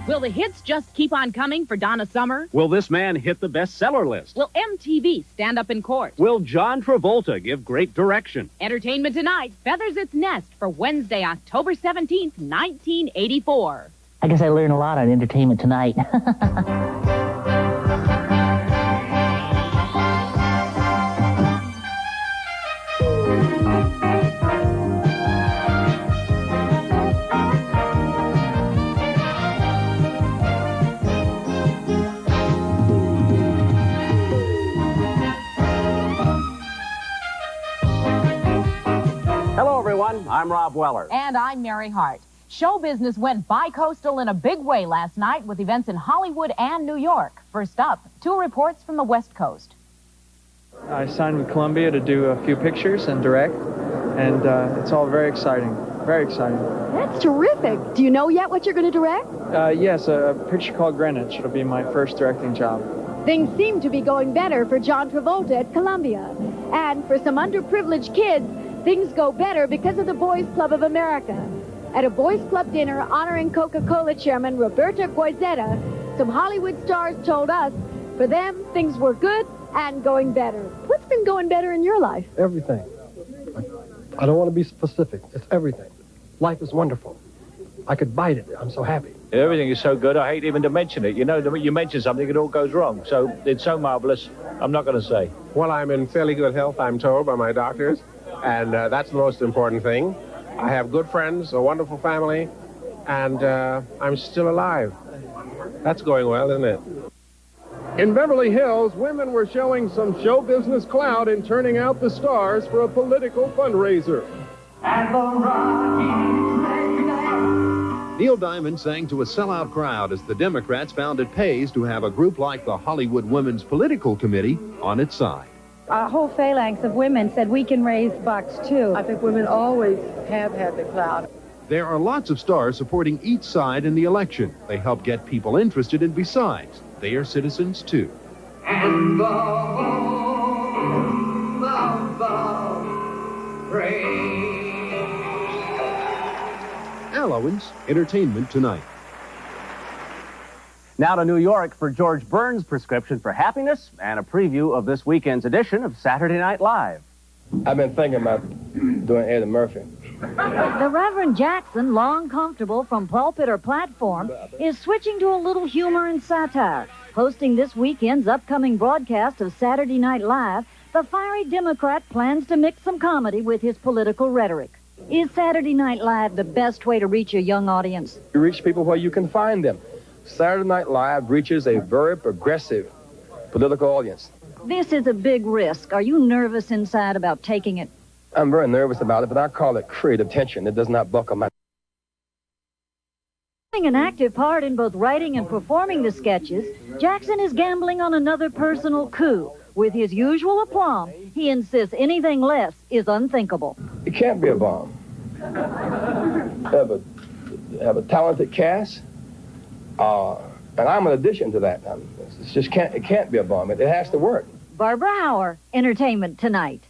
Will the hits just keep on coming for Donna Summer? Will this man hit the bestseller list? Will MTV stand up in court? Will John Travolta give great direction? Entertainment Tonight feathers its nest for Wednesday, October 17th, 1984. I guess I learned a lot on Entertainment Tonight. Hello, everyone. I'm Rob Weller. And I'm Mary Hart. Show business went bi-coastal in a big way last night with events in Hollywood and New York. First up, 2 reports from the West Coast. I signed with Columbia to do a few pictures and direct, and it's all very exciting. Very exciting. That's terrific. Do you know yet what you're going to direct? Yes, a picture called Greenwich. It'll be my first directing job. Things seem to be going better for John Travolta at Columbia. And for some underprivileged kids, things go better because of the Boys Club of America. At a Boys Club dinner honoring Coca-Cola chairman Roberto Goizueta, some Hollywood stars told us, for them, things were good and going better. What's been going better in your life? Everything. I don't want to be specific. It's everything. Life is wonderful. I could bite it. I'm so happy. Everything is so good, I hate even to mention it. You know, the minute you mention something, it all goes wrong. So it's so marvelous, I'm not going to say. Well, I'm in fairly good health, I'm told, by my doctors. And that's the most important thing. I have good friends, a wonderful family, and I'm still alive. That's going well, isn't it? In Beverly Hills, women were showing some show business clout in turning out the stars for a political fundraiser. Neil Diamond sang to a sellout crowd as the Democrats found it pays to have a group like the Hollywood Women's Political Committee on its side. A whole phalanx of women said we can raise bucks, too. I think women always have had the clout. There are lots of stars supporting each side in the election. They help get people interested, and besides, they are citizens, too. And Al Owens, Entertainment Tonight. Now to New York for George Burns' prescription for happiness and a preview of this weekend's edition of Saturday Night Live. I've been thinking about doing Eddie Murphy. The Reverend Jackson, long comfortable from pulpit or platform, is switching to a little humor and satire. Hosting this weekend's upcoming broadcast of Saturday Night Live, the fiery Democrat plans to mix some comedy with his political rhetoric. Is Saturday Night Live the best way to reach a young audience? You reach people where you can find them. Saturday Night Live reaches a very progressive political audience. This is a big risk. Are you nervous inside about taking it? I'm very nervous about it, but I call it creative tension. It does not buckle my... Having an active part in both writing and performing the sketches, Jackson is gambling on another personal coup. With his usual aplomb, he insists anything less is unthinkable. It can't be a bomb. Have a talented cast. And I'm an addition to that. It can't be a bomb. It has to work. Barbara Hauer, Entertainment Tonight.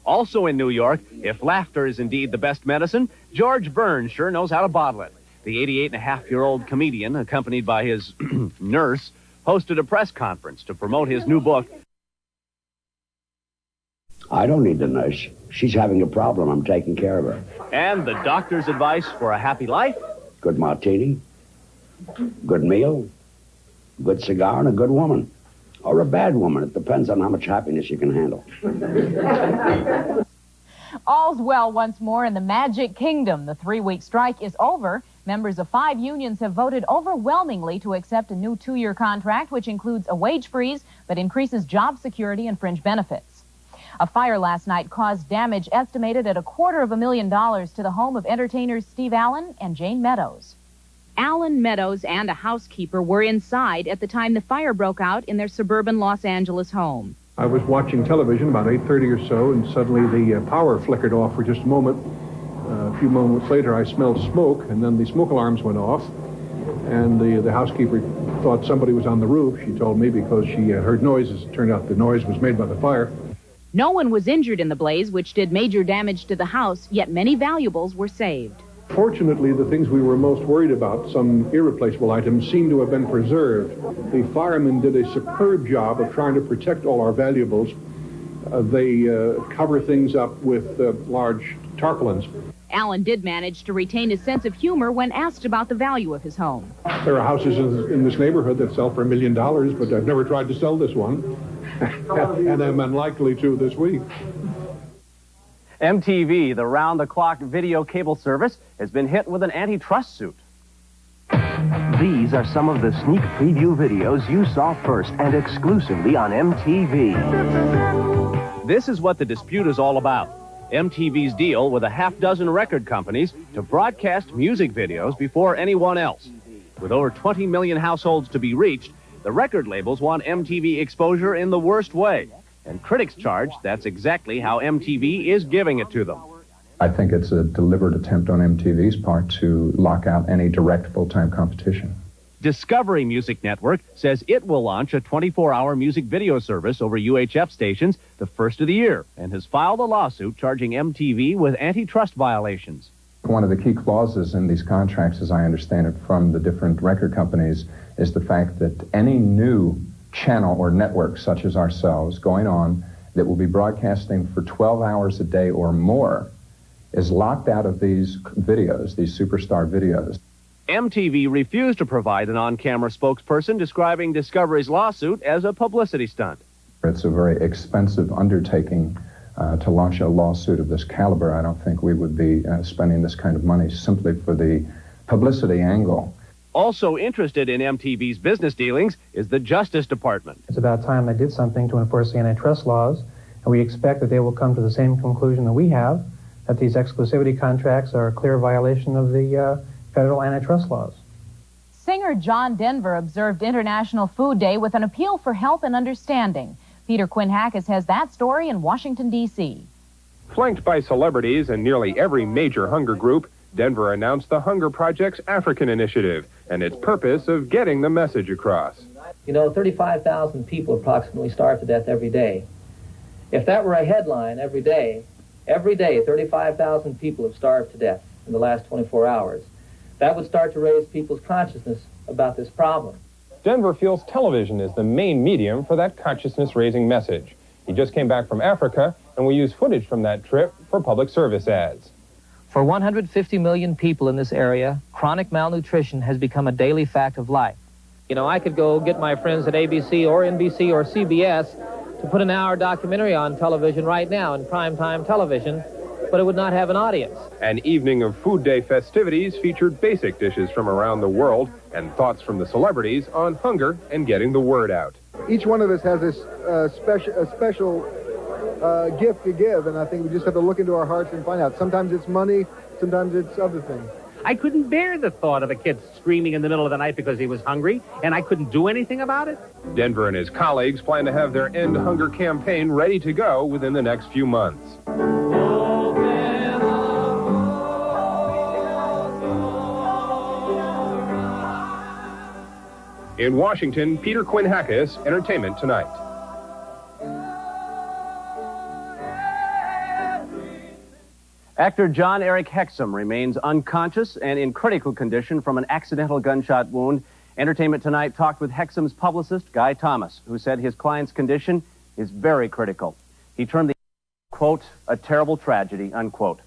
Also in New York, if laughter is indeed the best medicine, George Burns sure knows how to bottle it. The 88-and-a-half-year-old comedian, accompanied by his nurse, hosted a press conference to promote his new book. I don't need the nurse. She's having a problem. I'm taking care of her. And the doctor's advice for a happy life? Good martini, good meal, good cigar, and a good woman. Or a bad woman. It depends on how much happiness you can handle. All's well once more in the Magic Kingdom. The 3-week strike is over. Members of 5 unions have voted overwhelmingly to accept a new 2-year contract, which includes a wage freeze but increases job security and fringe benefits. A fire last night caused damage estimated at $250,000 to the home of entertainers Steve Allen and Jane Meadows. Allen, Meadows, and a housekeeper were inside at the time the fire broke out in their suburban Los Angeles home. I was watching television about 8:30 or so, and suddenly the power flickered off for just a moment. A few moments later, I smelled smoke, and then the smoke alarms went off. And the housekeeper thought somebody was on the roof, she told me, because she had heard noises. It turned out the noise was made by the fire. No one was injured in the blaze, which did major damage to the house, yet many valuables were saved. Fortunately, the things we were most worried about, some irreplaceable items, seem to have been preserved. The firemen did a superb job of trying to protect all our valuables. They cover things up with large tarpaulins. Alan did manage to retain his sense of humor when asked about the value of his home. There are houses in this neighborhood that sell for $1 million, but I've never tried to sell this one, and I'm unlikely to this week. MTV, the round-the-clock video cable service, has been hit with an antitrust suit. These are some of the sneak preview videos you saw first and exclusively on MTV. This is what the dispute is all about. MTV's deal with a half-dozen record companies to broadcast music videos before anyone else. With over 20 million households to be reached, the record labels want MTV exposure in the worst way. And critics charge that's exactly how MTV is giving it to them. I think it's a deliberate attempt on MTV's part to lock out any direct full-time competition. Discovery Music Network says it will launch a 24-hour music video service over UHF stations the first of the year and has filed a lawsuit charging MTV with antitrust violations. One of the key clauses in these contracts, as I understand it from the different record companies, is the fact that any new channel or network such as ourselves going on that will be broadcasting for 12 hours a day or more is locked out of these videos, these superstar videos. MTV refused to provide an on-camera spokesperson describing Discovery's lawsuit as a publicity stunt. It's a very expensive undertaking to launch a lawsuit of this caliber. I don't think we would be spending this kind of money simply for the publicity angle. Also interested in MTV's business dealings is the Justice Department. It's about time they did something to enforce the antitrust laws, and we expect that they will come to the same conclusion that we have, that these exclusivity contracts are a clear violation of the federal antitrust laws. Singer John Denver observed International Food Day with an appeal for help and understanding. Peter Quinn Hackus has that story in Washington, D.C. Flanked by celebrities and nearly every major hunger group, Denver announced the Hunger Project's African Initiative and its purpose of getting the message across. You know, 35,000 people approximately starve to death every day. If that were a headline every day, 35,000 people have starved to death in the last 24 hours. That would start to raise people's consciousness about this problem. Denver feels television is the main medium for that consciousness-raising message. He just came back from Africa and will use footage from that trip for public service ads. For 150 million people in this area, chronic malnutrition has become a daily fact of life. You know, I could go get my friends at ABC or NBC or CBS to put an hour documentary on television right now in primetime television, but it would not have an audience. An evening of Food Day festivities featured basic dishes from around the world and thoughts from the celebrities on hunger and getting the word out. Each one of us has this special gift to give, and I think we just have to look into our hearts and find out. Sometimes it's money, sometimes it's other things. I couldn't bear the thought of a kid screaming in the middle of the night because he was hungry, and I couldn't do anything about it. Denver and his colleagues plan to have their End Hunger campaign ready to go within the next few months. In Washington, Peter Quinn Hackus, Entertainment Tonight. Actor John Eric Hexum remains unconscious and in critical condition from an accidental gunshot wound. Entertainment Tonight talked with Hexum's publicist, Guy Thomas, who said his client's condition is very critical. He termed the, quote, a terrible tragedy, unquote.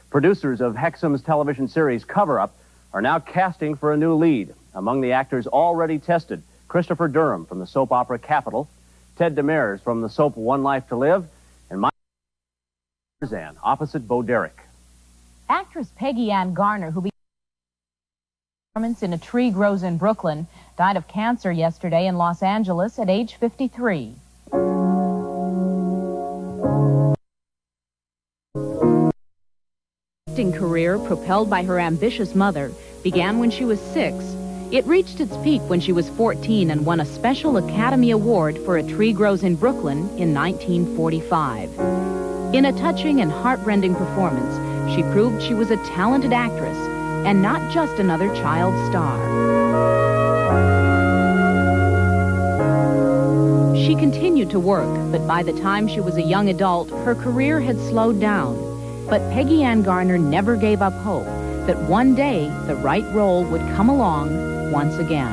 Producers of Hexum's television series Cover Up are now casting for a new lead. Among the actors already tested, Christopher Durham from the soap opera Capital, Ted Demers from the soap One Life to Live, and Mike Tarzan opposite Bo Derek. Actress Peggy Ann Garner, who began performance in A Tree Grows in Brooklyn, died of cancer yesterday in Los Angeles at age 53. Acting career, propelled by her ambitious mother, began when she was 6. It reached its peak when she was 14 and won a special Academy Award for A Tree Grows in Brooklyn in 1945. In a touching and heartrending performance, she proved she was a talented actress and not just another child star. She continued to work, but by the time she was a young adult, her career had slowed down. But Peggy Ann Garner never gave up hope. that one day the right role would come along once again.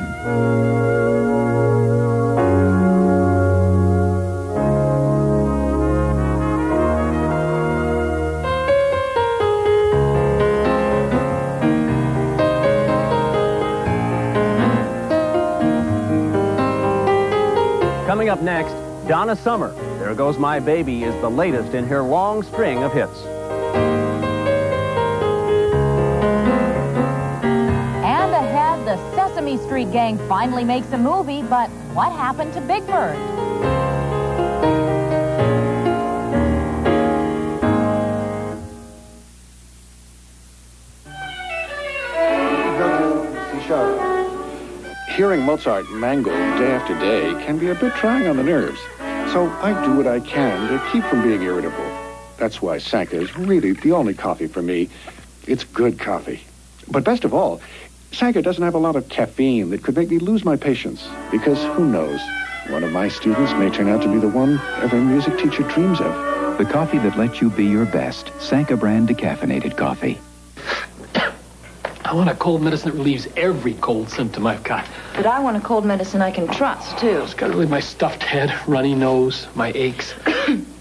Coming up next, Donna Summer. There Goes My Baby is the latest in her long string of hits. And ahead, the Sesame Street gang finally makes a movie, but what happened to Big Bird? Hearing Mozart mangled day after day can be a bit trying on the nerves. So I do what I can to keep from being irritable. That's why Sanka is really the only coffee for me. It's good coffee. But best of all, Sanka doesn't have a lot of caffeine that could make me lose my patience. Because who knows, one of my students may turn out to be the one every music teacher dreams of. The coffee that lets you be your best. Sanka brand decaffeinated coffee. I want a cold medicine that relieves every cold symptom I've got. But I want a cold medicine I can trust, too. It's got to relieve my stuffed head, runny nose, my aches,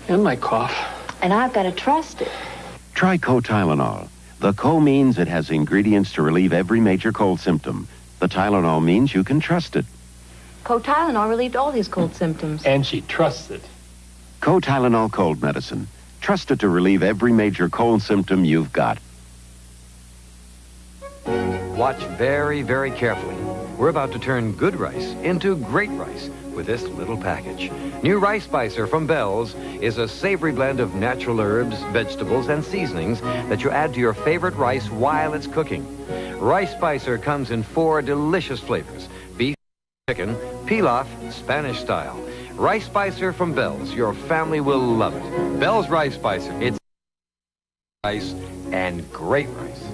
and my cough. And I've got to trust it. Try Co-Tylenol. The Co means it has ingredients to relieve every major cold symptom. The Tylenol means you can trust it. Co-Tylenol relieved all his cold symptoms. And she trusts it. Co-Tylenol cold medicine. Trust it to relieve every major cold symptom you've got. Watch very, very carefully. We're about to turn good rice into great rice with this little package. New Rice Spicer from Bell's is a savory blend of natural herbs, vegetables, and seasonings that you add to your favorite rice while it's cooking. Rice Spicer comes in 4 delicious flavors: beef, chicken, pilaf, Spanish style. Rice Spicer from Bell's. Your family will love it. Bell's Rice Spicer. It's rice and great rice.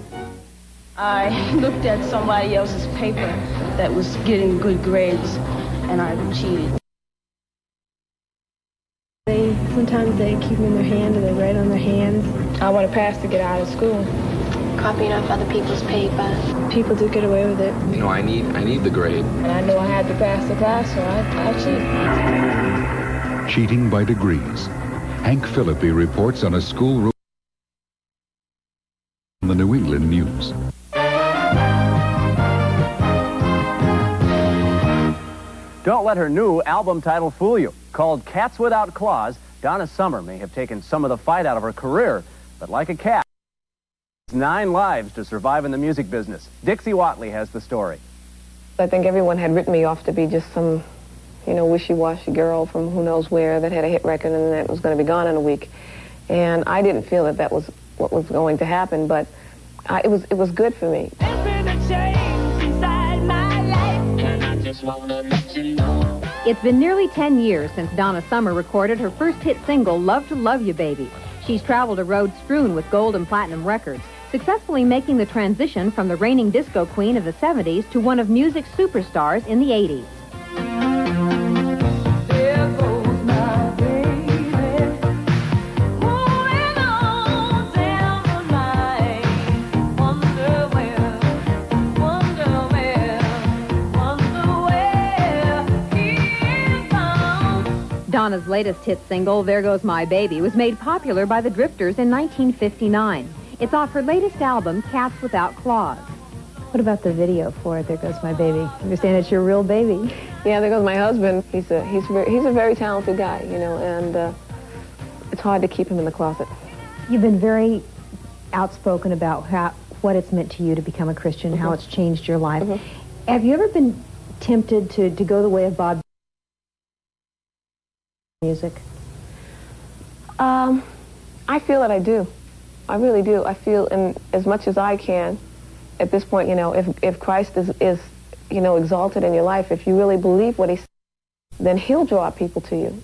I looked at somebody else's paper that was getting good grades, and I cheated. Sometimes they keep them in their hand or they write on their hands. I want to pass to get out of school. Copying off other people's paper. People do get away with it. You know, I need the grade. And I know I had to pass the class, so I cheat. Cheating by degrees. Hank Philippi reports on a schoolroom on the New England News. Don't let her new album title fool you. Called Cats Without Claws, Donna Summer may have taken some of the fight out of her career, but like a cat, it's 9 lives to survive in the music business. Dixie Watley has the story. I think everyone had written me off to be just some, wishy-washy girl from who knows where that had a hit record and that was going to be gone in a week. And I didn't feel that that was what was going to happen, but it was good for me. It's been nearly 10 years since Donna Summer recorded her first hit single, Love to Love You, Baby. She's traveled a road strewn with gold and platinum records, successfully making the transition from the reigning disco queen of the 70s to one of music's superstars in the 80s. Donna's latest hit single, There Goes My Baby, was made popular by the Drifters in 1959. It's off her latest album, Cats Without Claws. What about the video for it, There Goes My Baby? I understand it's your real baby. Yeah, there goes my husband. He's a very talented guy, and it's hard to keep him in the closet. You've been very outspoken about what it's meant to you to become a Christian, how it's changed your life. Have you ever been tempted to go the way of Bob music? I feel that I do. I really do. I feel, in as much as I can, at this point, if Christ is exalted in your life, if you really believe what he says, then he'll draw people to you.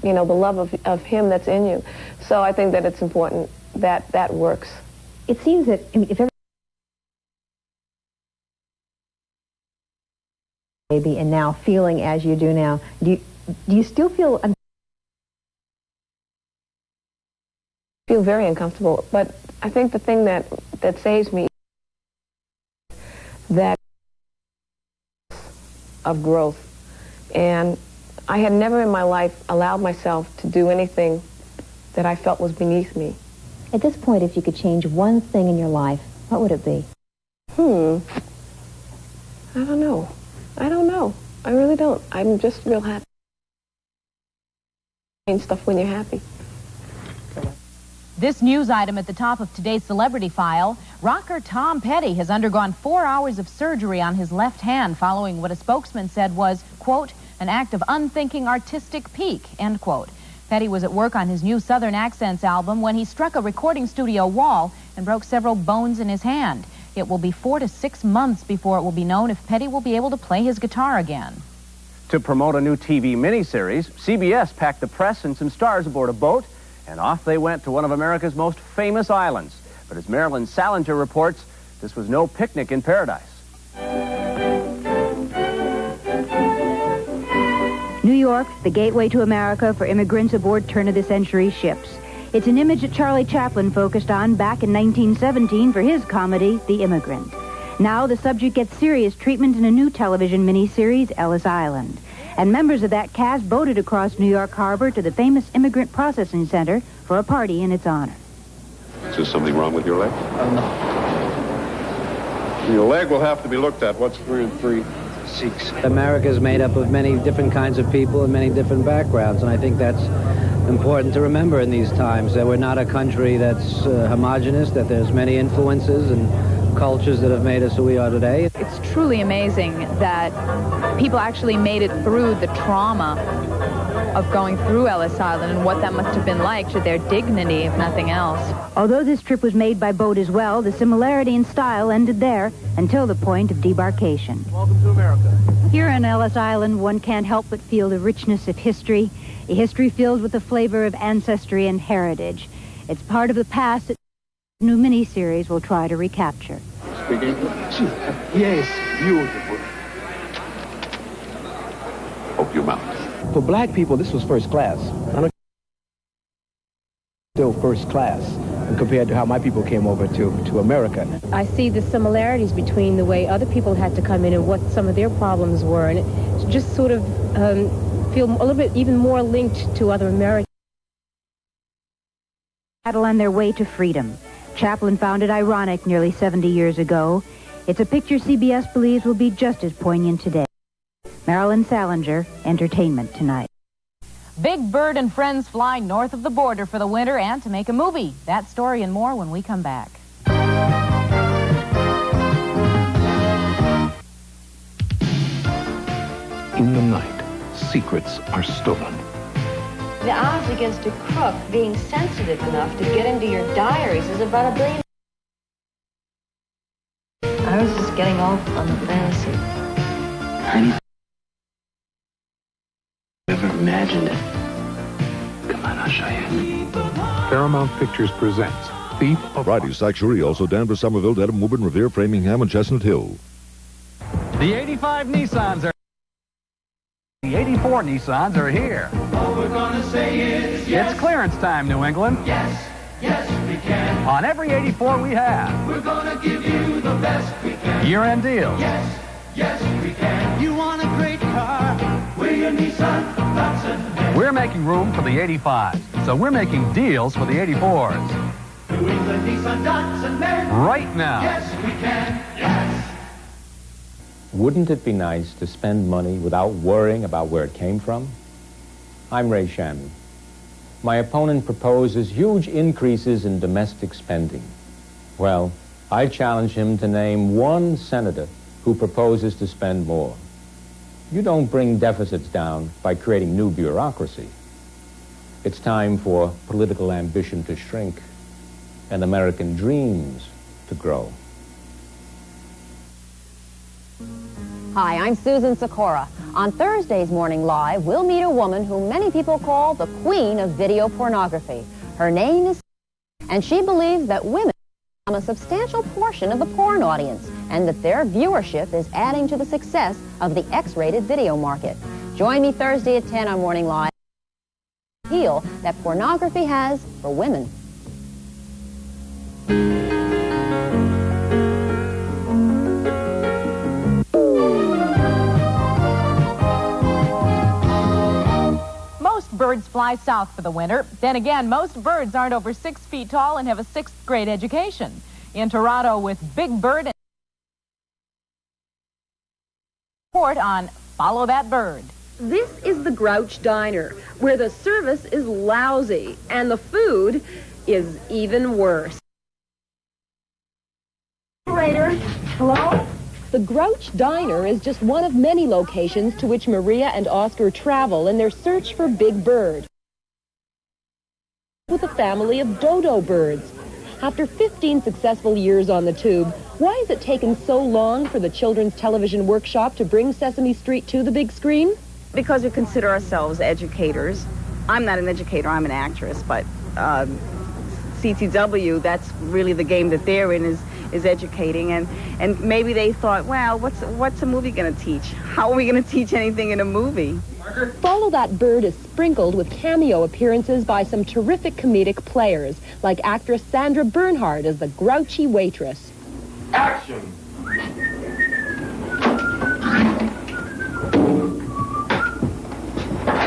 The love of him that's in you. So I think that it's important that that works. It seems that if every baby and now feeling as you do now, do you still feel feel very uncomfortable, but I think the thing that saves me that of growth. And I had never in my life allowed myself to do anything that I felt was beneath me. At this point, if you could change one thing in your life, what would it be? I don't know. I don't know. I really don't. I'm just real happy. Change stuff when you're happy. This news item at the top of today's celebrity file, rocker Tom Petty has undergone 4 hours of surgery on his left hand following what a spokesman said was, quote, an act of unthinking artistic pique, end quote. Petty was at work on his new Southern Accents album when he struck a recording studio wall and broke several bones in his hand. It will be 4 to 6 months before it will be known if Petty will be able to play his guitar again. To promote a new TV miniseries, CBS packed the press and some stars aboard a boat, and off they went to one of America's most famous islands. But as Marilyn Salinger reports, this was no picnic in paradise. New York, the gateway to America for immigrants aboard turn-of-the-century ships. It's an image that Charlie Chaplin focused on back in 1917 for his comedy, The Immigrant. Now the subject gets serious treatment in a new television miniseries, Ellis Island. And members of that cast boated across New York Harbor to the famous Immigrant Processing Center for a party in its honor. Is there something wrong with your leg? No. Your leg will have to be looked at. What's 3 and 3? 6. America is made up of many different kinds of people and many different backgrounds, and I think that's important to remember in these times, that we're not a country that's homogenous, that there's many influences and cultures that have made us who we are today. It's truly amazing that people actually made it through the trauma of going through Ellis Island and what that must have been like to their dignity, if nothing else. Although this trip was made by boat as well, the similarity in style ended there until the point of debarkation. Welcome to America. Here on Ellis Island, one can't help but feel the richness of history, a history filled with the flavor of ancestry and heritage. It's part of the past that the new miniseries will try to recapture. Speak English? Yes, beautiful. Open your mouth. For black people, this was first class. Still first class compared to how my people came over to America. I see the similarities between the way other people had to come in and what some of their problems were, and it just sort of feel a little bit even more linked to other Americans. Battle on their way to freedom. Chaplin found it ironic nearly 70 years ago. It's a picture CBS believes will be just as poignant today. Marilyn Salinger, Entertainment Tonight. Big Bird and friends fly north of the border for the winter and to make a movie. That story and more when we come back. In the night, secrets are stolen. The odds against a crook being sensitive enough to get into your diaries is about 1 billion. I was just getting off on the fantasy. Honey, never imagined it. Come on, I'll show you. Paramount Pictures presents Thief of Friday, Sanctuary, also Danvers, Somerville, Dedham, Woburn, Revere, Framingham, and Chestnut Hill. The 85 Nissans are... The 84 Nissans are here. All we're gonna say is yes. It's clearance time, New England. Yes, yes we can. On every 84 we have. We're gonna give you the best we can. Year-end deals. Yes, yes we can. You want a great car? We're your Nissan Datsun. We're making room for the 85s, so we're making deals for the 84s. New England Nissan Datsun men. Right now. Yes we can. Yes. Wouldn't it be nice to spend money without worrying about where it came from? I'm Ray Shannon. My opponent proposes huge increases in domestic spending. Well, I challenge him to name one senator who proposes to spend more. You don't bring deficits down by creating new bureaucracy. It's time for political ambition to shrink and American dreams to grow. Hi, I'm Susan Sikora. On Thursday's Morning Live, we'll meet a woman whom many people call the queen of video pornography. Her name is... and she believes that women become a substantial portion of the porn audience and that their viewership is adding to the success of the X-rated video market. Join me Thursday at 10 on Morning Live. The appeal that pornography has for women. birds fly south for the winter. Then again, most birds aren't over 6 feet tall and have a 6th grade education. In Toronto with Big Bird and report on Follow That Bird. This is the Grouch Diner, where the service is lousy and the food is even worse. Operator, hello? The Grouch Diner is just one of many locations to which Maria and Oscar travel in their search for Big Bird. With a family of dodo birds. After 15 successful years on the tube, why has it taken so long for the Children's Television Workshop to bring Sesame Street to the big screen? Because we consider ourselves educators. I'm not an educator, I'm an actress, but CTW, that's really the game that they're in, is educating. And maybe they thought, well, what's a movie going to teach? How are we going to teach anything in a movie? Follow That Bird is sprinkled with cameo appearances by some terrific comedic players, like actress Sandra Bernhard as the grouchy waitress. Action!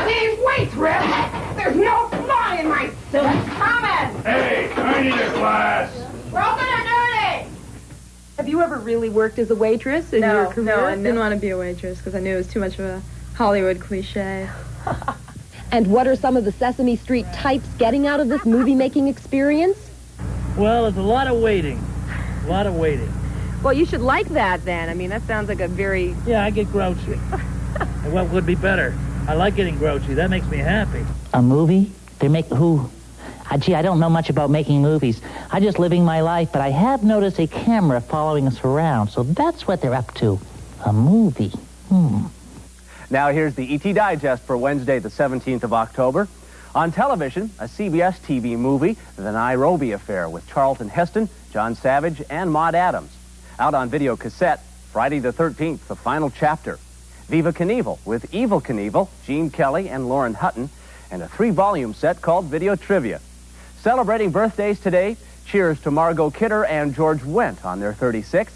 Please wait, Red! There's no fly in my suit! Coming! Hey, I need a glass! Broken or dirty? Have you ever really worked as a waitress in your career? No, I didn't want to be a waitress because I knew it was too much of a Hollywood cliche. And what are some of the Sesame Street types getting out of this movie-making experience? Well, it's a lot of waiting. A lot of waiting. Well, you should like that, then. I mean, that sounds like a very... Yeah, I get grouchy. And what would be better? I like getting grouchy. That makes me happy. A movie? They make who? Gee, I don't know much about making movies. I'm just living my life, but I have noticed a camera following us around, so that's what they're up to. A movie. Now here's the ET Digest for Wednesday, the 17th of October. On television, a CBS TV movie, The Nairobi Affair, with Charlton Heston, John Savage, and Maude Adams. Out on video cassette, Friday the 13th, the final chapter. Viva Knievel, with Evel Knievel, Gene Kelly, and Lauren Hutton, and a 3-volume set called Video Trivia. Celebrating birthdays today, cheers to Margot Kidder and George Wendt on their 36th.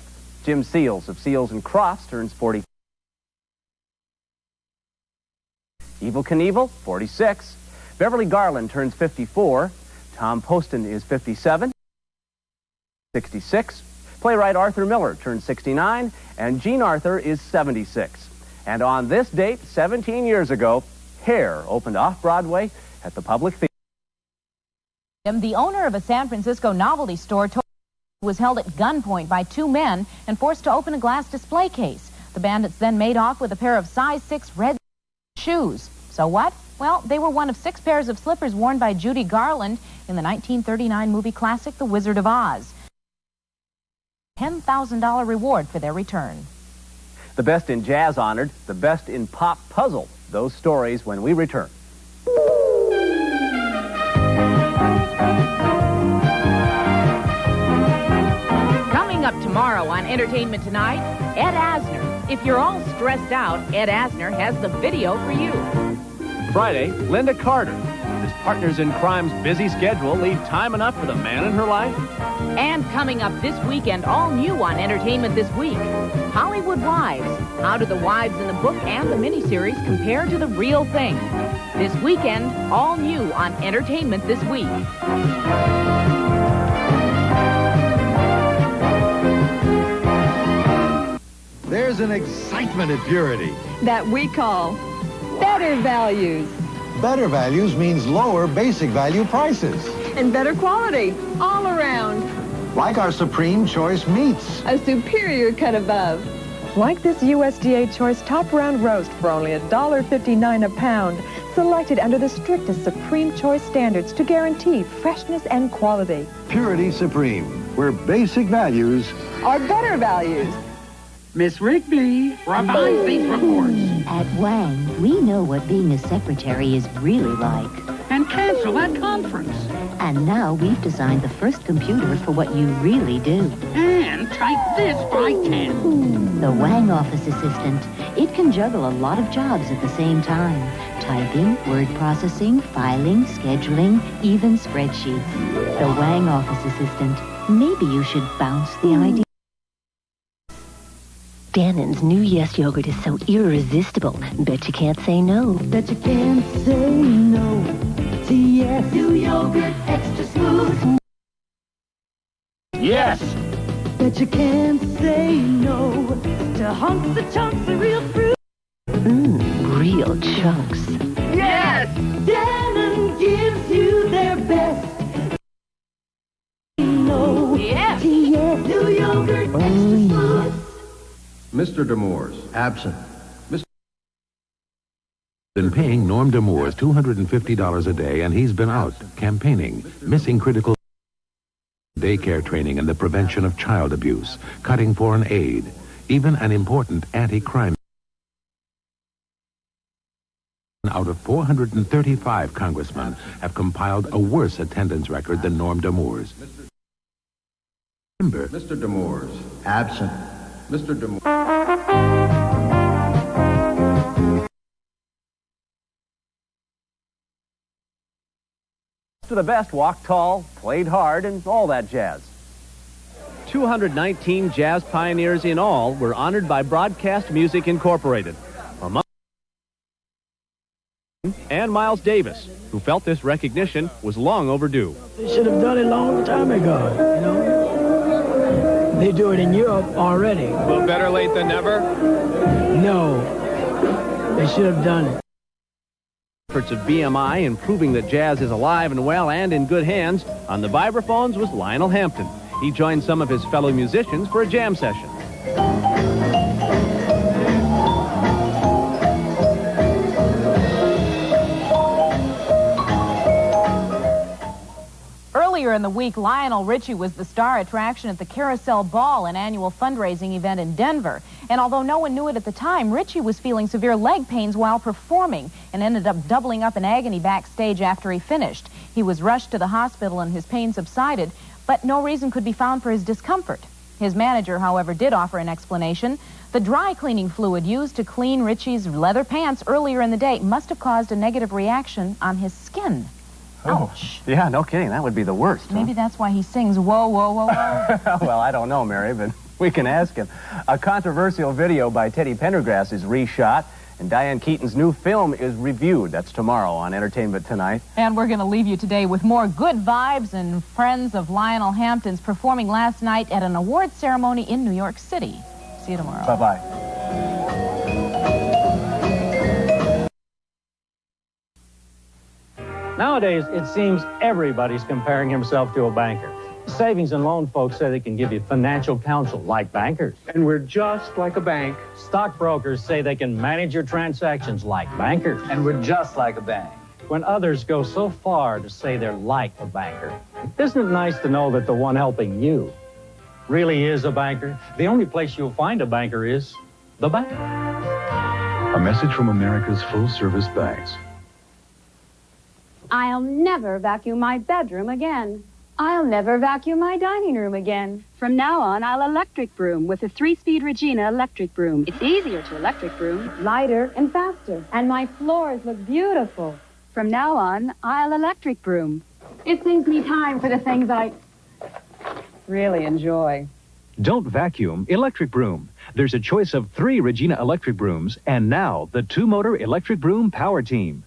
Jim Seals of Seals and Crofts turns 40. Evel Knievel, 46. Beverly Garland turns 54. Tom Poston is 57. 66. Playwright Arthur Miller turns 69. And Jean Arthur is 76. And on this date, 17 years ago, Hair opened off-Broadway at the Public Theater. The owner of a San Francisco novelty store was held at gunpoint by 2 men and forced to open a glass display case. The bandits then made off with a pair of size 6 red shoes. So what? Well, they were one of 6 pairs of slippers worn by Judy Garland in the 1939 movie classic The Wizard of Oz. $10,000 reward for their return. The best in jazz honored, the best in pop puzzle. Those stories when we return. Coming up tomorrow on Entertainment Tonight, Ed Asner. If you're all stressed out, Ed Asner has the video for you. Friday, Linda Carter. Does Partners in Crime's busy schedule leave time enough for the man in her life? And coming up this weekend, all new on Entertainment This Week, Hollywood Wives. How do the wives in the book and the miniseries compare to the real thing? This weekend, all new on Entertainment This Week. There's an excitement at Purity that we call better values. Better values means lower basic value prices. And better quality all around. Like our Supreme Choice meats. A superior cut above. Like this USDA Choice Top Round Roast for only $1.59 a pound. Selected under the strictest Supreme Choice standards to guarantee freshness and quality. Purity Supreme, where basic values are better values. Miss Rigby, revise these reports. At Wang, we know what being a secretary is really like. And cancel that conference. And now we've designed the first computer for what you really do. And type this by 10. The Wang Office Assistant. It can juggle a lot of jobs at the same time. Typing, word processing, filing, scheduling, even spreadsheets. The Wang Office Assistant. Maybe you should bounce the idea. Dannon's new Yes yogurt is so irresistible. Bet you can't say no. Bet you can't say no to Yes. New yogurt, extra smooth. Yes! Bet you can't say no to hunks of chunks of real fruit. Real chunks. Yes! Dannon gives you their best. No. Yes! Yes. New yogurt, extra smooth. Mr. Demores, absent. Been paying Norm Demores $250 a day, and he's been out campaigning, missing critical daycare training and the prevention of child abuse, cutting foreign aid, even an important anti-crime. Out of 435 congressmen have compiled a worse attendance record than Norm Demores. Mr. Demores, absent. Mr. Demores. To the best walked tall, played hard, and all that jazz. 219 jazz pioneers in all were honored by Broadcast Music Incorporated. Among and Miles Davis, who felt this recognition was long overdue. They should have done it a long time ago, you know. They do it in Europe already. Well, better late than never? No. They should have done it. Efforts of BMI in proving that jazz is alive and well and in good hands, on the vibraphones was Lionel Hampton. He joined some of his fellow musicians for a jam session. Earlier in the week, Lionel Richie was the star attraction at the Carousel Ball, an annual fundraising event in Denver. And although no one knew it at the time, Richie was feeling severe leg pains while performing and ended up doubling up in agony backstage after he finished. He was rushed to the hospital and his pain subsided, but no reason could be found for his discomfort. His manager, however, did offer an explanation. The dry cleaning fluid used to clean Richie's leather pants earlier in the day must have caused a negative reaction on his skin. Ouch. Oh, yeah, no kidding. That would be the worst. Maybe that's why he sings, whoa, whoa, whoa, whoa. Well, I don't know, Mary, but we can ask him. A controversial video by Teddy Pendergrass is reshot, and Diane Keaton's new film is reviewed. That's tomorrow on Entertainment Tonight. And we're going to leave you today with more good vibes and friends of Lionel Hampton's performing last night at an award ceremony in New York City. See you tomorrow. Bye-bye. Nowadays, it seems everybody's comparing himself to a banker. Savings and loan folks say they can give you financial counsel like bankers. And we're just like a bank. Stockbrokers say they can manage your transactions like bankers. And we're just like a bank. When others go so far to say they're like a banker, isn't it nice to know that the one helping you really is a banker? The only place you'll find a banker is the bank. A message from America's full-service banks. I'll never vacuum my bedroom again. I'll never vacuum my dining room again. From now on, I'll electric broom with the 3-speed Regina electric broom. It's easier to electric broom, lighter and faster, and my floors look beautiful. From now on, I'll electric broom. It saves me time for the things I really enjoy. Don't vacuum, electric broom. There's a choice of 3 Regina electric brooms, and now the 2-motor electric broom power team.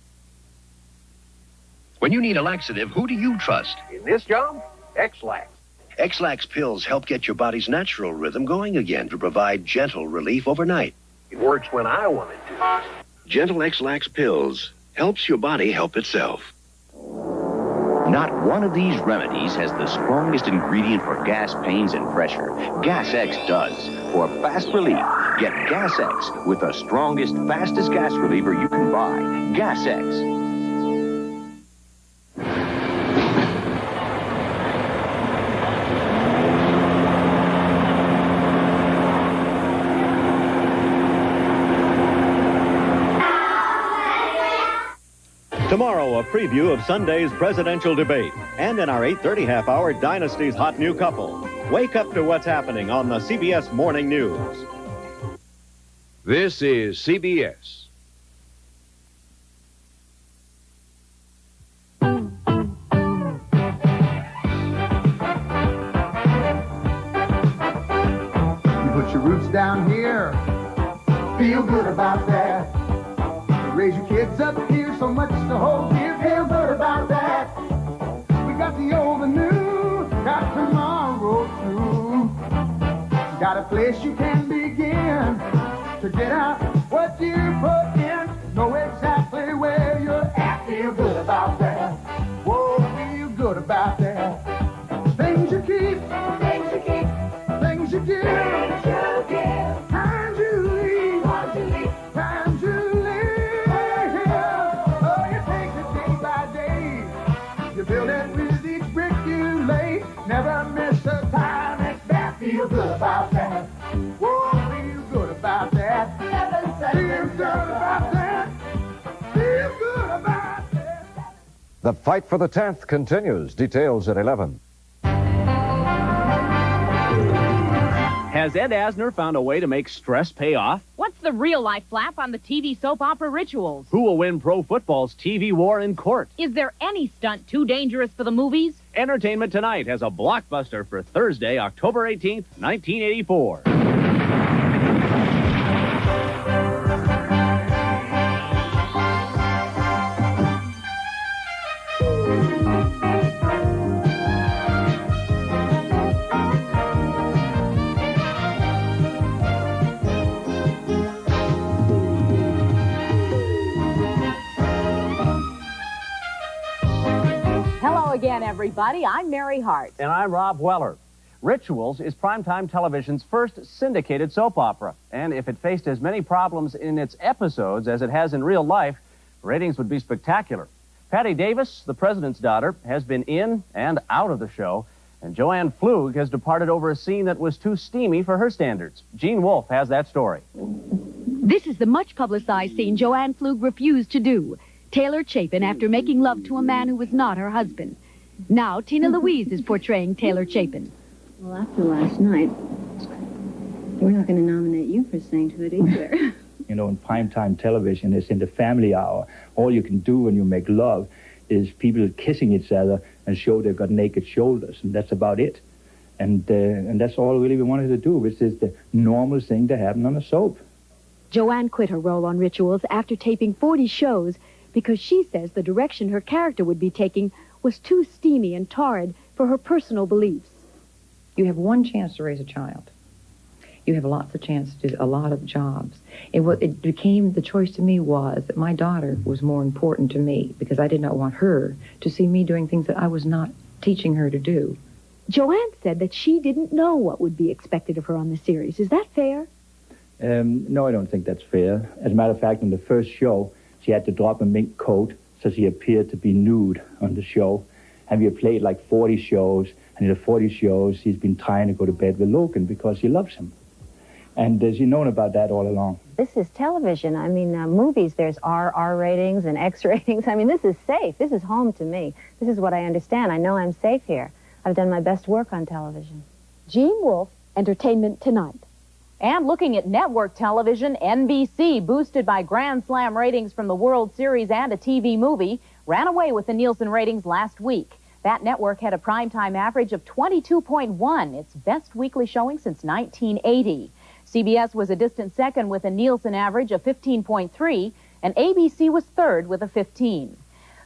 When you need a laxative, who do you trust? In this job, X-Lax. X-Lax pills help get your body's natural rhythm going again to provide gentle relief overnight. It works when I want it to. Gentle X-Lax pills helps your body help itself. Not one of these remedies has the strongest ingredient for gas pains and pressure. Gas X does. For fast relief, get Gas X with the strongest, fastest gas reliever you can buy. Gas X. Tomorrow, a preview of Sunday's presidential debate. And in our 8:30 half-hour, Dynasty's hot new couple. Wake up to what's happening on the CBS Morning News. This is CBS. your roots down here. Feel good about that. Raise your kids up here, so much to hold dear. Feel good about that. We got the old and new, got tomorrow too. Got a place you can begin to get out what you put in. Know exactly where you're at. Feel good about that. Whoa, feel good about that. Things you keep, things you keep, things you give, times you leave, times you live. Oh, you take it day by day. You build it with each brick you lay. Never miss a time. It's that. Feel good about that. Whoa, feel good about that. Feel good about that. Feel good about that. The fight for the 10th continues. Details at 11. Has Ed Asner found a way to make stress pay off? What's the real-life flap on the TV soap opera Rituals? Who will win pro football's TV war in court? Is there any stunt too dangerous for the movies? Entertainment Tonight has a blockbuster for Thursday, October 18th, 1984. Hello again, everybody. I'm Mary Hart. And I'm Rob Weller. Rituals is primetime television's first syndicated soap opera. And if it faced as many problems in its episodes as it has in real life, ratings would be spectacular. Patty Davis, the president's daughter, has been in and out of the show. And Joanne Flug has departed over a scene that was too steamy for her standards. Gene Wolfe has that story. This is the much-publicized scene Joanne Flug refused to do. Taylor Chapin after making love to a man who was not her husband. Now, Tina Louise is portraying Taylor Chapin. Well, after last night, we're not going to nominate you for sainthood either. You know, in primetime television, it's in the family hour. All you can do when you make love is people kissing each other and show they've got naked shoulders, and that's about it. And that's all really we wanted to do, which is the normal thing to happen on a soap. Joanne quit her role on Rituals after taping 40 shows because she says the direction her character would be taking was too steamy and torrid for her personal beliefs. You have one chance to raise a child. You have lots of chances to do a lot of jobs. It became, the choice to me was that my daughter was more important to me because I did not want her to see me doing things that I was not teaching her to do. Joanne said that she didn't know what would be expected of her on the series. Is that fair? No, I don't think that's fair. As a matter of fact, in the first show, she had to drop a mink coat so she appeared to be nude on the show. And we have played like 40 shows, and in the 40 shows, she's been trying to go to bed with Logan because she loves him. And she's known about that all along. This is television. I mean, movies, there's R ratings and X ratings. I mean, this is safe. This is home to me. This is what I understand. I know I'm safe here. I've done my best work on television. Gene Wolfe, Entertainment Tonight. And looking at network television, NBC, boosted by Grand Slam ratings from the World Series and a TV movie, ran away with the Nielsen ratings last week. That network had a primetime average of 22.1, its best weekly showing since 1980. CBS was a distant second with a Nielsen average of 15.3, and ABC was third with a 15.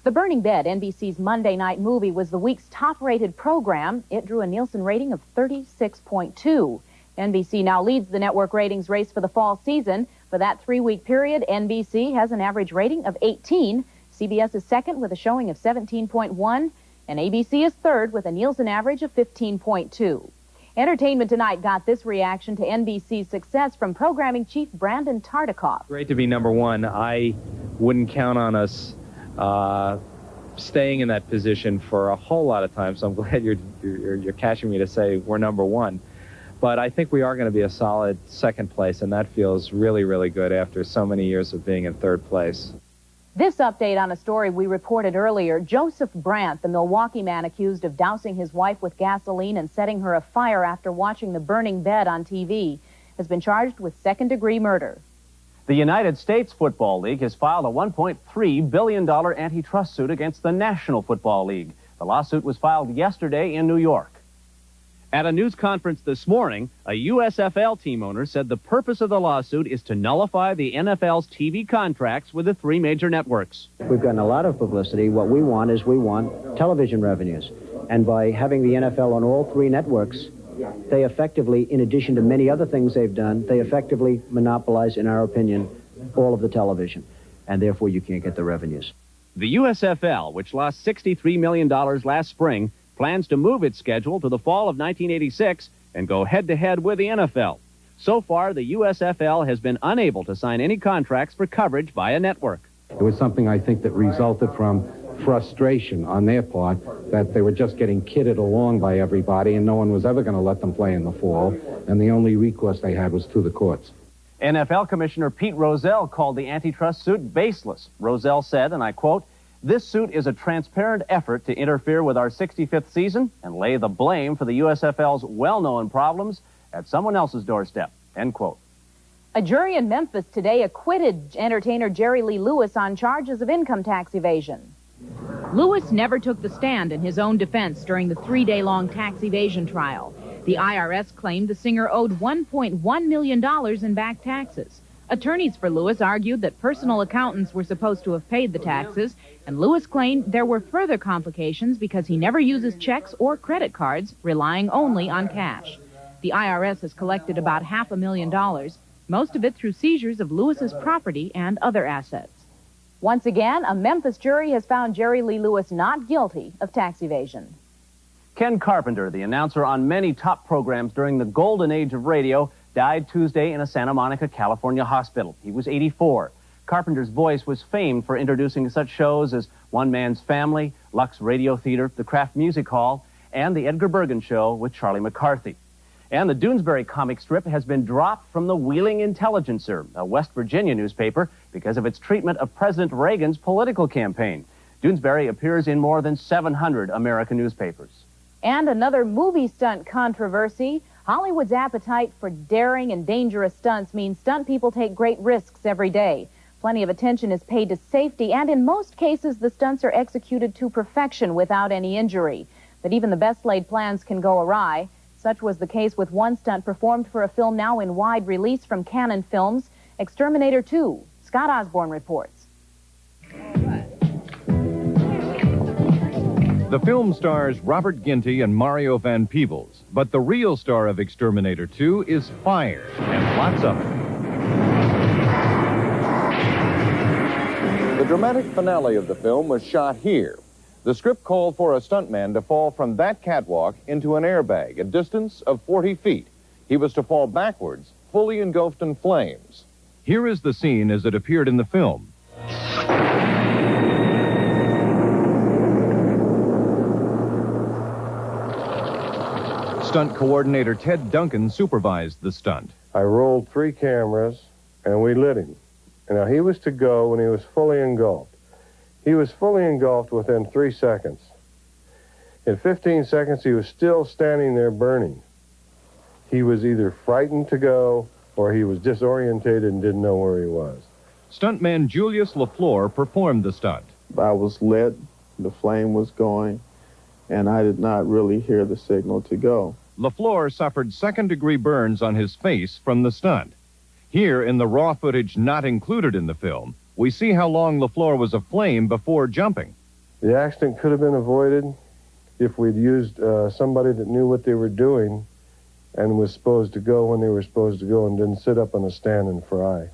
The Burning Bed, NBC's Monday night movie, was the week's top-rated program. It drew a Nielsen rating of 36.2. NBC now leads the network ratings race for the fall season. For that 3-week period, NBC has an average rating of 18. CBS is second with a showing of 17.1, and ABC is third with a Nielsen average of 15.2. Entertainment Tonight got this reaction to NBC's success from programming chief Brandon Tartikoff. Great to be number one. I wouldn't count on us staying in that position for a whole lot of time, so I'm glad you're catching me to say we're number one. But I think we are going to be a solid second place, and that feels really, really good after so many years of being in third place. This update on a story we reported earlier. Joseph Brandt, the Milwaukee man accused of dousing his wife with gasoline and setting her afire after watching The Burning Bed on TV, has been charged with second-degree murder. The United States Football League has filed a $1.3 billion antitrust suit against the National Football League. The lawsuit was filed yesterday in New York. At a news conference this morning, a USFL team owner said the purpose of the lawsuit is to nullify the NFL's TV contracts with the three major networks. We've gotten a lot of publicity. What we want is television revenues. And by having the NFL on all three networks, they effectively, in addition to many other things they've done, they effectively monopolize, in our opinion, all of the television. And therefore, you can't get the revenues. The USFL, which lost $63 million last spring, plans to move its schedule to the fall of 1986 and go head-to-head with the NFL. So far, the USFL has been unable to sign any contracts for coverage by a network. It was something, I think, that resulted from frustration on their part that they were just getting kidded along by everybody and no one was ever going to let them play in the fall, and the only recourse they had was through the courts. NFL Commissioner Pete Rozelle called the antitrust suit baseless. Rozelle said, and I quote, "This suit is a transparent effort to interfere with our 65th season and lay the blame for the USFL's well-known problems at someone else's doorstep." End quote. A jury in Memphis today acquitted entertainer Jerry Lee Lewis on charges of income tax evasion. Lewis never took the stand in his own defense during the 3-day-long tax evasion trial. The IRS claimed the singer owed $1.1 million in back taxes. Attorneys for Lewis argued that personal accountants were supposed to have paid the taxes, and Lewis claimed there were further complications because he never uses checks or credit cards, relying only on cash. The IRS has collected about $500,000, most of it through seizures of Lewis's property and other assets. Once again, a Memphis jury has found Jerry Lee Lewis not guilty of tax evasion. Ken Carpenter, the announcer on many top programs during the golden age of radio, died Tuesday in a Santa Monica, California hospital. He was 84. Carpenter's voice was famed for introducing such shows as One Man's Family, Lux Radio Theater, the Kraft Music Hall, and The Edgar Bergen Show with Charlie McCarthy. And the Doonesbury comic strip has been dropped from the Wheeling Intelligencer, a West Virginia newspaper, because of its treatment of President Reagan's political campaign. Doonesbury appears in more than 700 American newspapers. And another movie stunt controversy. Hollywood's appetite for daring and dangerous stunts means stunt people take great risks every day. Plenty of attention is paid to safety, and in most cases, the stunts are executed to perfection without any injury. But even the best-laid plans can go awry. Such was the case with one stunt performed for a film now in wide release from Cannon Films, Exterminator 2. Scott Osborne reports. The film stars Robert Ginty and Mario Van Peebles, but the real star of Exterminator 2 is fire, and lots of it. The dramatic finale of the film was shot here. The script called for a stuntman to fall from that catwalk into an airbag, a distance of 40 feet. He was to fall backwards, fully engulfed in flames. Here is the scene as it appeared in the film. Stunt coordinator Ted Duncan supervised the stunt. I rolled 3 cameras, and we lit him. And now he was to go when he was fully engulfed. He was fully engulfed within 3 seconds. In 15 seconds, he was still standing there burning. He was either frightened to go, or he was disorientated and didn't know where he was. Stuntman Julius LaFleur performed the stunt. I was lit, the flame was going, and I did not really hear the signal to go. LaFleur suffered second-degree burns on his face from the stunt. Here, in the raw footage not included in the film, we see how long LaFleur was aflame before jumping. The accident could have been avoided if we'd used somebody that knew what they were doing and was supposed to go when they were supposed to go and didn't sit up on a stand and fry.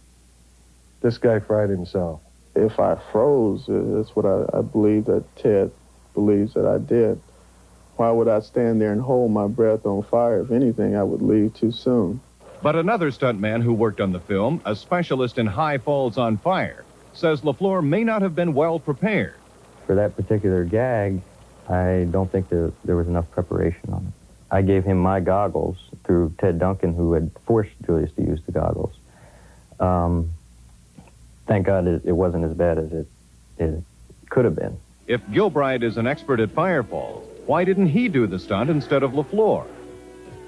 This guy fried himself. If I froze, that's what I believe that Ted believes that I did. Why would I stand there and hold my breath on fire? If anything, I would leave too soon. But another stuntman who worked on the film, a specialist in high falls on fire, says LaFleur may not have been well prepared. For that particular gag, I don't think there was enough preparation on it. I gave him my goggles through Ted Duncan, who had forced Julius to use the goggles. Thank God it wasn't as bad as it could have been. If Gilbride is an expert at firefalls, why didn't he do the stunt instead of LaFleur?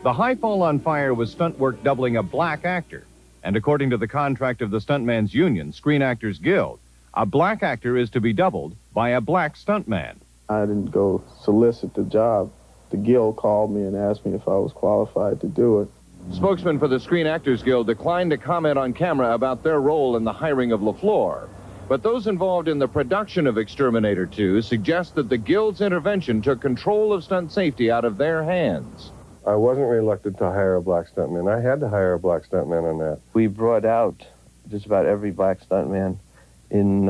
The high fall on fire was stunt work doubling a black actor. And according to the contract of the Stuntman's Union, Screen Actors Guild, a black actor is to be doubled by a black stuntman. I didn't go solicit the job. the Guild called me and asked me if I was qualified to do it. Spokesman for the Screen Actors Guild declined to comment on camera about their role in the hiring of LaFleur. But those involved in the production of Exterminator 2 suggest that the Guild's intervention took control of stunt safety out of their hands. I wasn't reluctant to hire a black stuntman. I had to hire a black stuntman on that. We brought out just about every black stuntman in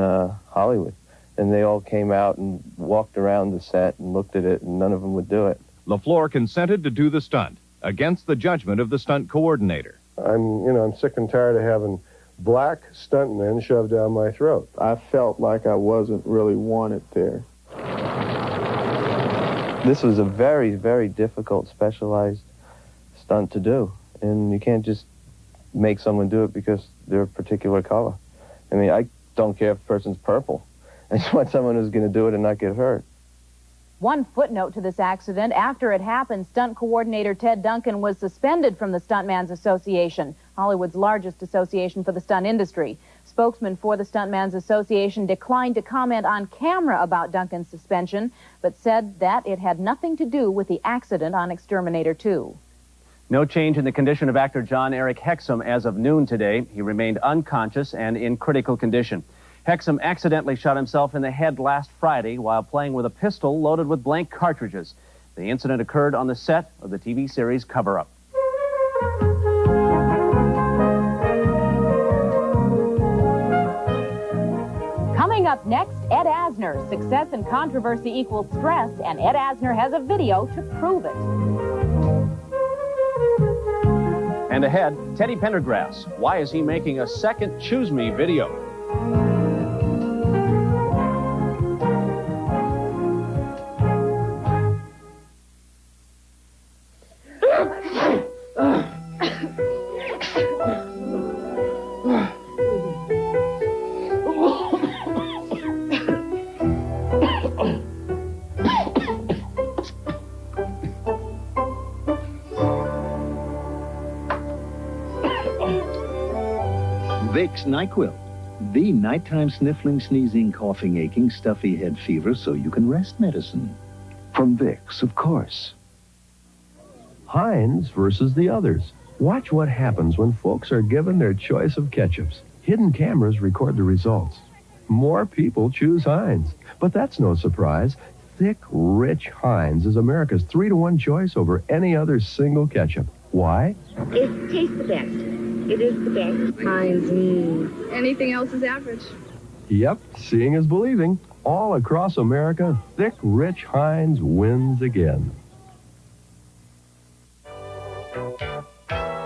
Hollywood, and they all came out and walked around the set and looked at it, and none of them would do it. LaFleur consented to do the stunt, against the judgment of the stunt coordinator. I'm sick and tired of having black stuntmen shoved down my throat. I felt like I wasn't really wanted there. This was a very, very difficult, specialized stunt to do, and you can't just make someone do it because they're a particular color. I mean, I don't care if a person's purple. I just want someone who's going to do it and not get hurt. One footnote to this accident: after it happened, stunt coordinator Ted Duncan was suspended from the Stuntman's Association, Hollywood's largest association for the stunt industry. Spokesman for the Stuntman's Association declined to comment on camera about Duncan's suspension, but said that it had nothing to do with the accident on Exterminator 2. No change in the condition of actor John Eric Hexum as of noon today. He remained unconscious and in critical condition. Hexum accidentally shot himself in the head last Friday while playing with a pistol loaded with blank cartridges. The incident occurred on the set of the TV series Cover Up. Coming up next, Ed Asner. Success and controversy equals stress, and Ed Asner has a video to prove it. And ahead, Teddy Pendergrass. Why is he making a second Choose Me video? Vicks NyQuil, the nighttime sniffling, sneezing, coughing, aching, stuffy head fever so you can rest medicine. From Vicks, of course. Heinz versus the others. Watch what happens when folks are given their choice of ketchups. Hidden cameras record the results. More people choose Heinz. But that's no surprise. Thick, rich Heinz is America's 3-to-1 choice over any other single ketchup. Why? It tastes the best. It is the best. Heinz. Anything else is average. Yep, seeing is believing. All across America, thick, rich Heinz wins again.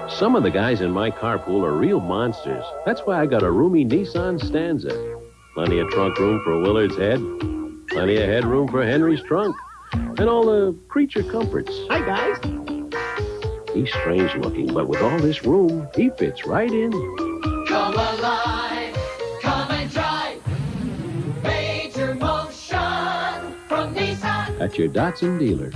Some of the guys in my carpool are real monsters. That's why I got a roomy Nissan Stanza. Plenty of trunk room for Willard's head. Plenty of headroom for Henry's trunk. And all the creature comforts. Hi, guys. He's strange looking, but with all this room, he fits right in. Come alive. Come and drive. Major motion from Nissan. At your Datsun dealer.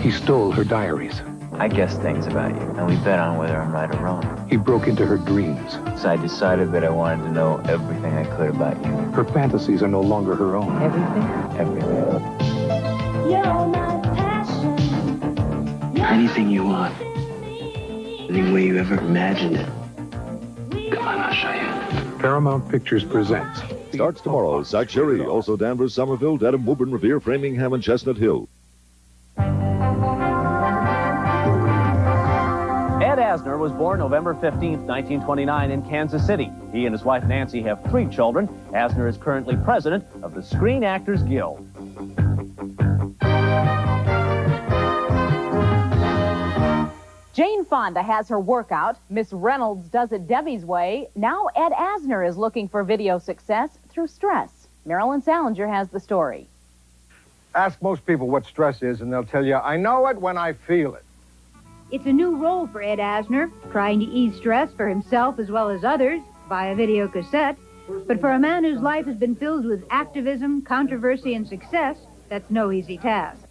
He stole her diaries. I guessed things about you, and we bet on whether I'm right or wrong. He broke into her dreams. So I decided that I wanted to know everything I could about you. Her fantasies are no longer her own. Everything? Everything. You're my passion. Anything you want. Any way you ever imagined it. Come on, I'll show you. Paramount Pictures presents. Starts tomorrow. Zach Sherry, also Danvers, Somerville, Dedham, Woburn, Revere, Framingham, and Chestnut Hill. Ed Asner was born November 15, 1929 in Kansas City. He and his wife Nancy have 3 children. Asner is currently president of the Screen Actors Guild. Jane Fonda has her workout. Miss Reynolds does it Debbie's way. Now Ed Asner is looking for video success through stress. Marilyn Salinger has the story. Ask most people what stress is, and they'll tell you, I know it when I feel it. It's a new role for Ed Asner, trying to ease stress for himself as well as others via video cassette. But for a man whose life has been filled with activism, controversy, and success, that's no easy task.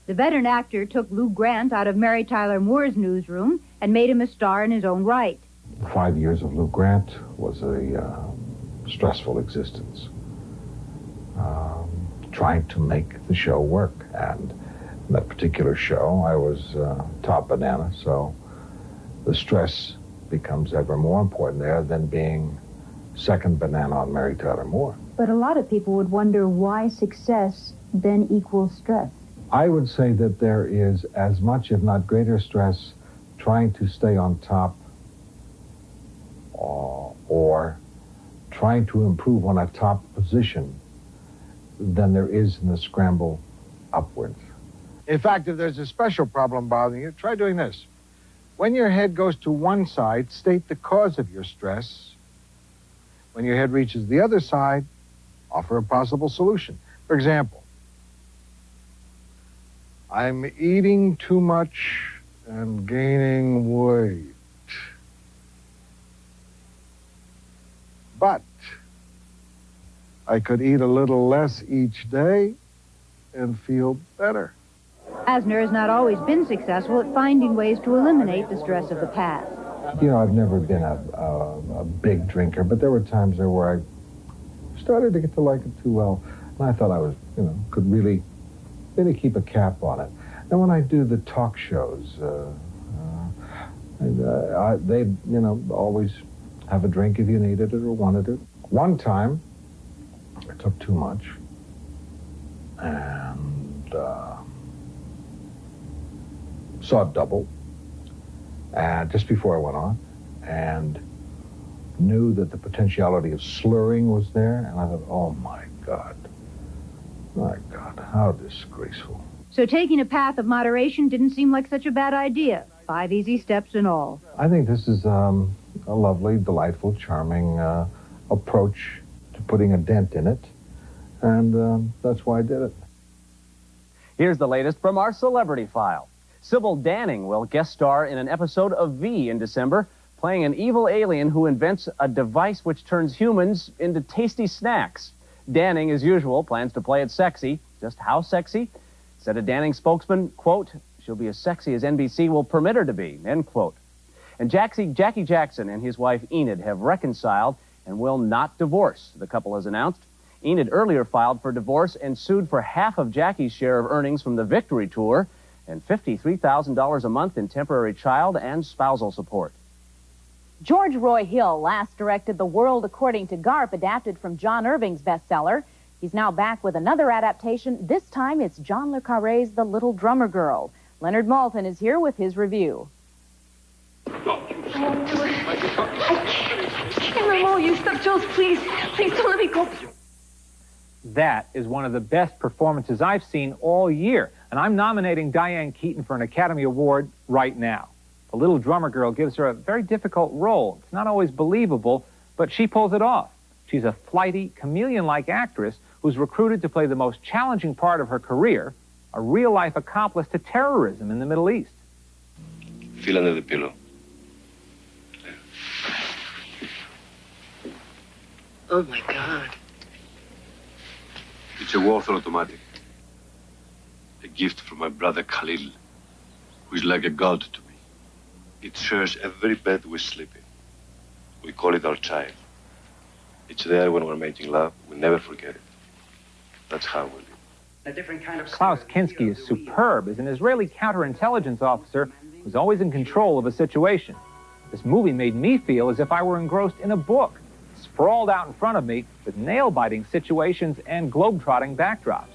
The veteran actor took Lou Grant out of Mary Tyler Moore's newsroom and made him a star in his own right. 5 years of Lou Grant was a stressful existence. trying to make the show work. And in that particular show, I was top banana, so the stress becomes ever more important there than being second banana on Mary Tyler Moore. But a lot of people would wonder why success then equals stress. I would say that there is as much, if not greater, stress trying to stay on top or trying to improve on a top position than there is in the scramble upwards. In fact, if there's a special problem bothering you, try doing this. When your head goes to one side, state the cause of your stress. When your head reaches the other side, offer a possible solution. For example, I'm eating too much and gaining weight. But I could eat a little less each day and feel better. Asner has not always been successful at finding ways to eliminate the stress of the past. You know, I've never been a big drinker, but there were times there where I started to get to like it too well, and I thought I was, could really keep a cap on it. And when I do the talk shows, they, always have a drink if you needed it or wanted it. One time, I took too much, and saw it double just before I went on, and knew that the potentiality of slurring was there, and I thought, oh my God, how disgraceful. So taking a path of moderation didn't seem like such a bad idea. 5 easy steps and all. I think this is a lovely, delightful, charming approach to putting a dent in it, and that's why I did it. Here's the latest from our celebrity file. Sybil Danning will guest star in an episode of V in December, playing an evil alien who invents a device which turns humans into tasty snacks. Danning, as usual, plans to play it sexy. Just how sexy? Said a Danning spokesman, quote, "She'll be as sexy as NBC will permit her to be," end quote. And Jackie Jackson and his wife Enid have reconciled and will not divorce, the couple has announced. Enid earlier filed for divorce and sued for half of Jackie's share of earnings from the Victory Tour and $53,000 a month in temporary child and spousal support. George Roy Hill last directed The World According to Garp, adapted from John Irving's bestseller. He's now back with another adaptation. This time it's John le Carré's The Little Drummer Girl. Leonard Maltin is here with his review. I can't remove you. Stop, Jules, please. Please don't let me go. That is one of the best performances I've seen all year, and I'm nominating Diane Keaton for an Academy Award right now. The Little Drummer Girl gives her a very difficult role. It's not always believable, but she pulls it off. She's a flighty, chameleon-like actress who's recruited to play the most challenging part of her career, a real-life accomplice to terrorism in the Middle East. Feel under the pillow. Oh, my God. It's a Walther automatic. A gift from my brother Khalil, who is like a god to me. It shares every bed we sleep in. We call it our child. It's there when we're making love. We never forget it. That's how we live. A different kind of Klaus Kinski is superb as an Israeli counterintelligence officer who's always in control of a situation. This movie made me feel as if I were engrossed in a book, sprawled out in front of me with nail-biting situations and globe-trotting backdrops.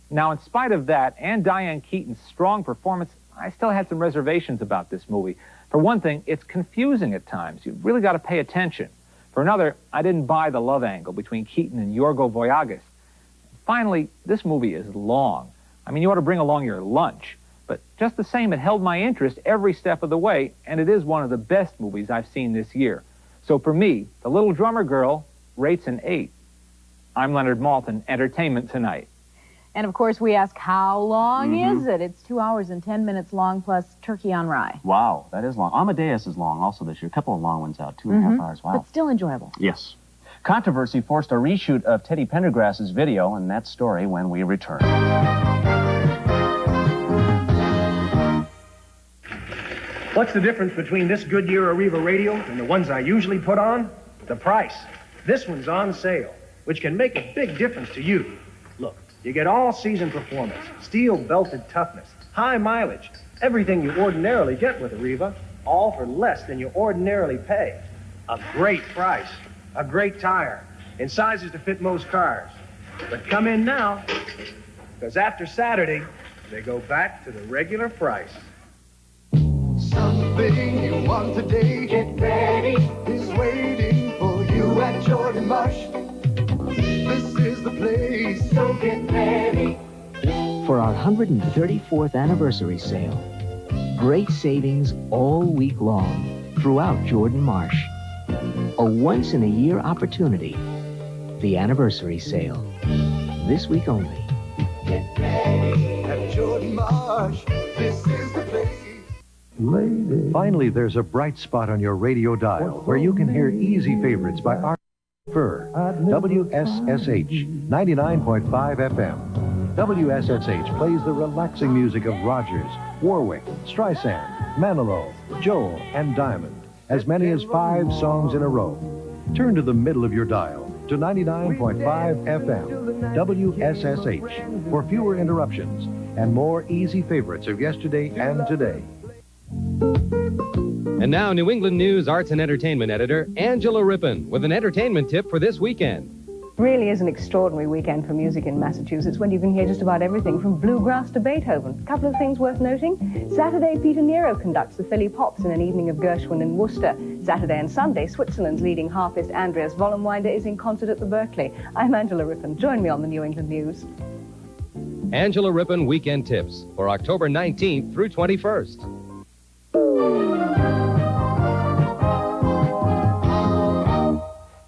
Now, in spite of that and Diane Keaton's strong performance, I still had some reservations about this movie. For one thing, it's confusing at times. You've really got to pay attention. For another, I didn't buy the love angle between Keaton and Yorgo Voyagas. Finally, this movie is long. I mean, you ought to bring along your lunch. But just the same, it held my interest every step of the way, and it is one of the best movies I've seen this year. So for me, The Little Drummer Girl rates an 8. I'm Leonard Maltin, Entertainment Tonight. And of course, we ask, how long is it? It's 2 hours and 10 minutes long, plus Turkey on Rye. Wow, that is long. Amadeus is long also this year. A couple of long ones out, 2.5 hours. Wow. But still enjoyable. Yes. Controversy forced a reshoot of Teddy Pendergrass's video, and that story when we return. What's the difference between this Goodyear Arriva radio and the ones I usually put on? The price. This one's on sale, which can make a big difference to you. Look, You get all-season performance, steel-belted toughness, high mileage, everything you ordinarily get with a Riva, all for less than you ordinarily pay. A great price, a great tire, in sizes to fit most cars. But come in now, because after Saturday, they go back to the regular price. Something you want today, get ready, is waiting for you at Jordan Marsh. This is the place, so get ready. For our 134th anniversary sale, great savings all week long throughout Jordan Marsh. A once-in-a-year opportunity, the anniversary sale. This week only. Get ready at Jordan Marsh. This is the place. Finally, there's a bright spot on your radio dial where you can hear easy favorites by our Fur, WSSH 99.5 FM. WSSH plays the relaxing music of Rogers, Warwick, Streisand, Manilow, Joel, and Diamond. As many as 5 songs in a row. Turn to the middle of your dial to 99.5 FM, WSSH, for fewer interruptions and more easy favorites of yesterday and today. And now, New England News arts and entertainment editor Angela Rippon with an entertainment tip for this weekend. Really is an extraordinary weekend for music in Massachusetts when you can hear just about everything from bluegrass to Beethoven. A couple of things worth noting. Saturday, Peter Nero conducts the Philly Pops in an evening of Gershwin in Worcester. Saturday and Sunday, Switzerland's leading harpist Andreas Vollenwinder is in concert at the Berkeley. I'm Angela Rippon. Join me on the New England News. Angela Rippon Weekend Tips for October 19th through 21st.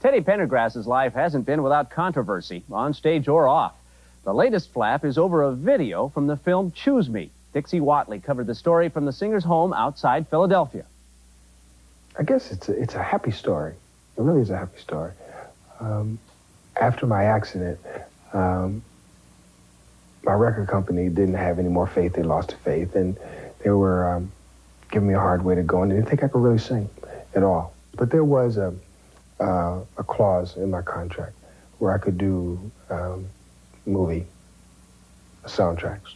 Teddy Pendergrass's life hasn't been without controversy, on stage or off. The latest flap is over a video from the film Choose Me. Dixie Watley covered the story from the singer's home outside Philadelphia. I guess it's a happy story. It really is a happy story. After my accident, my record company didn't have any more faith. They lost faith, and they were giving me a hard way to go, and they didn't think I could really sing at all. But there was a clause in my contract where I could do movie soundtracks.